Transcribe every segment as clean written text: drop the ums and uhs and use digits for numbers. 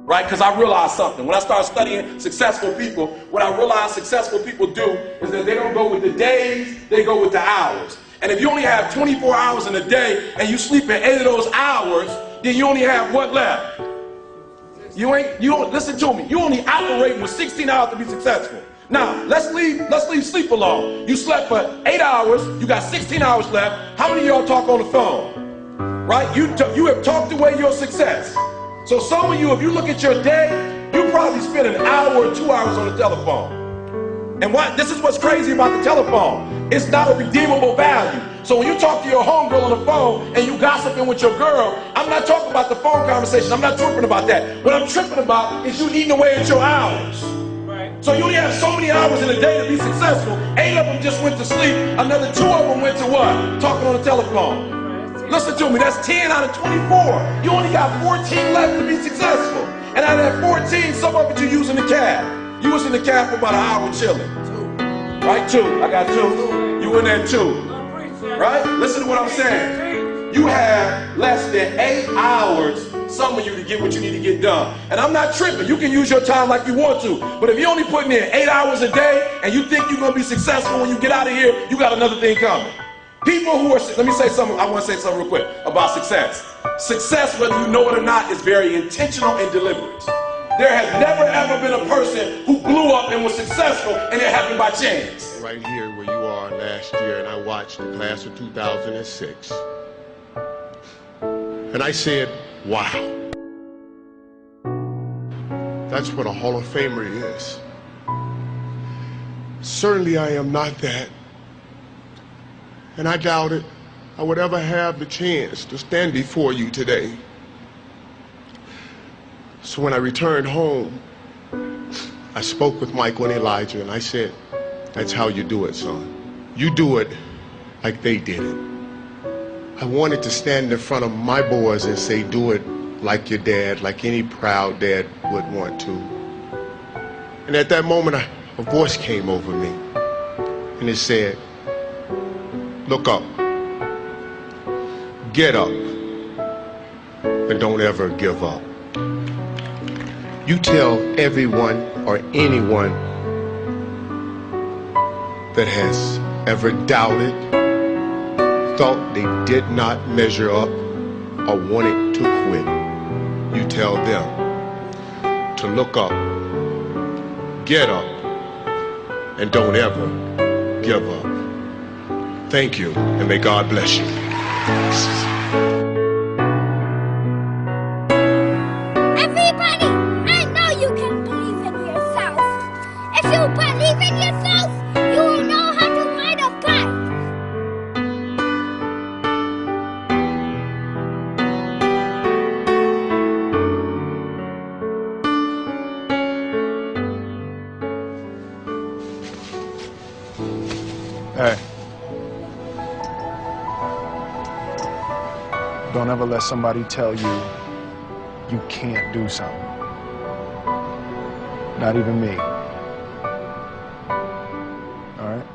right? Because I realized something. When I started studying successful people, what I realized successful people do is that they don't go with the days, they go with the hours. And if you only have 24 hours in a day and you sleep in 8 of those hours, then you only have what left? Listen to me, you only operate with 16 hours to be successful. Now, let's leave sleep alone. You slept for 8 hours, you got 16 hours left. How many of y'all talk on the phone? Right? You have talked away your success. So some of you, if you look at your day, you probably spend an hour or 2 hours on the telephone. And this is what's crazy about the telephone. It's not a redeemable value. So when you talk to your homegirl on the phone and you gossiping with your girl, I'm not talking about the phone conversation. I'm not tripping about that. What I'm tripping about is you eating away at your hours. So you only have so many hours in a day to be successful. 8 of them just went to sleep. Another 2 of them went to what? Talking on the telephone. Listen to me, that's 10 out of 24. You only got 14 left to be successful. And out of that 14, some of it you're using the cab. You was in the cab for about an hour chilling. Right, 2. I got 2. You in there 2. Right? Listen to what I'm saying. You have less than 8 hours, some of you, to get what you need to get done. And I'm not tripping. You can use your time like you want to. But if you're only putting in 8 hours a day and you think you're going to be successful when you get out of here, you got another thing coming. People who are, let me say something, I want to say something real quick about success. Success, whether you know it or not, is very intentional and deliberate. There has never ever been a person who blew up and was successful and it happened by chance. Right here where you are last year, and I watched the class of 2006. And I said, wow. That's what a Hall of Famer is. Certainly I am not that. And I doubted I would ever have the chance to stand before you today. So when I returned home, I spoke with Michael and Elijah, and I said, that's how you do it, son. You do it like they did it. I wanted to stand in front of my boys and say, do it like your dad, like any proud dad would want to. And at that moment, a voice came over me, and it said, look up, get up, and don't ever give up. You tell everyone or anyone that has ever doubted, thought they did not measure up, or wanted to quit, you tell them to look up, get up, and don't ever give up. Thank you, and may God bless you. Everybody, I know you can believe in yourself. If you believe in yourself, you will know how to ride a bike. Hey. Don't ever let somebody tell you you can't do something. Not even me. All right?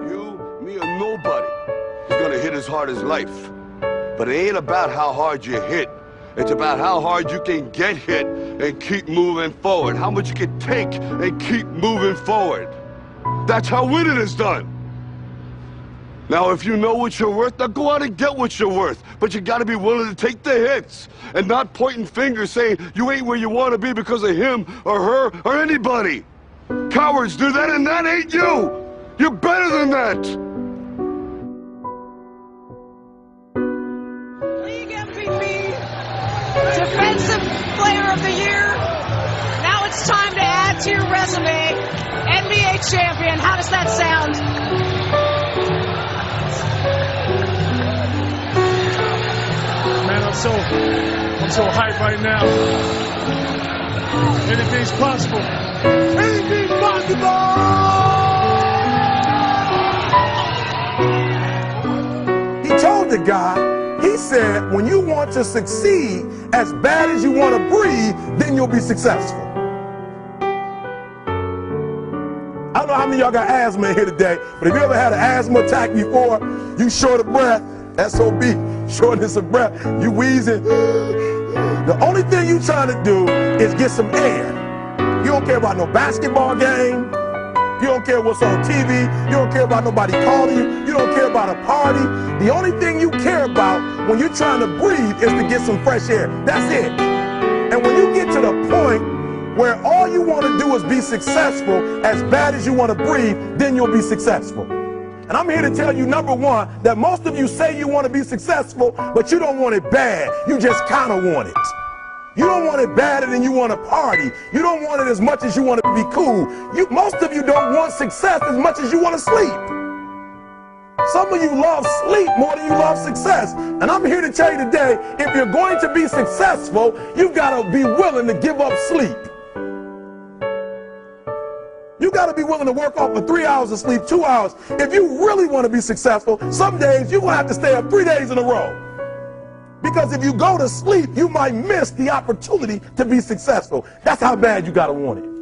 You, me, or nobody is gonna hit as hard as life. But it ain't about how hard you hit. It's about how hard you can get hit and keep moving forward. How much you can take and keep moving forward. That's how winning is done. Now, if you know what you're worth, now go out and get what you're worth. But you gotta be willing to take the hits and not pointing fingers saying you ain't where you wanna be because of him or her or anybody. Cowards do that, and that ain't you. You're better than that. League MVP, Defensive Player of the Year. Now it's time to add to your resume. NBA champion. How does that sound? Man, I'm so hyped right now. Anything's possible. Anything's possible! He told the guy, he said, when you want to succeed as bad as you want to breathe, then you'll be successful. I don't know how many of y'all got asthma in here today, but if you ever had an asthma attack before, you short of breath, SOB, shortness of breath. You wheezing. The only thing you trying to do is get some air. You don't care about no basketball game. You don't care what's on TV. You don't care about nobody calling you. You don't care about a party. The only thing you care about when you're trying to breathe is to get some fresh air. That's it. And when you get to the point where all you want to do is be successful as bad as you want to breathe, then you'll be successful. And I'm here to tell you, number one, that most of you say you want to be successful, but you don't want it bad. You just kind of want it. You don't want it badder than you want to party. You don't want it as much as you want to be cool. Most of you don't want success as much as you want to sleep. Some of you love sleep more than you love success. And I'm here to tell you today, if you're going to be successful, you've got to be willing to give up sleep. You got to be willing to work off for 3 hours of sleep, 2 hours. If you really want to be successful, some days you're going to have to stay up 3 days in a row. Because if you go to sleep, you might miss the opportunity to be successful. That's how bad you got to want it.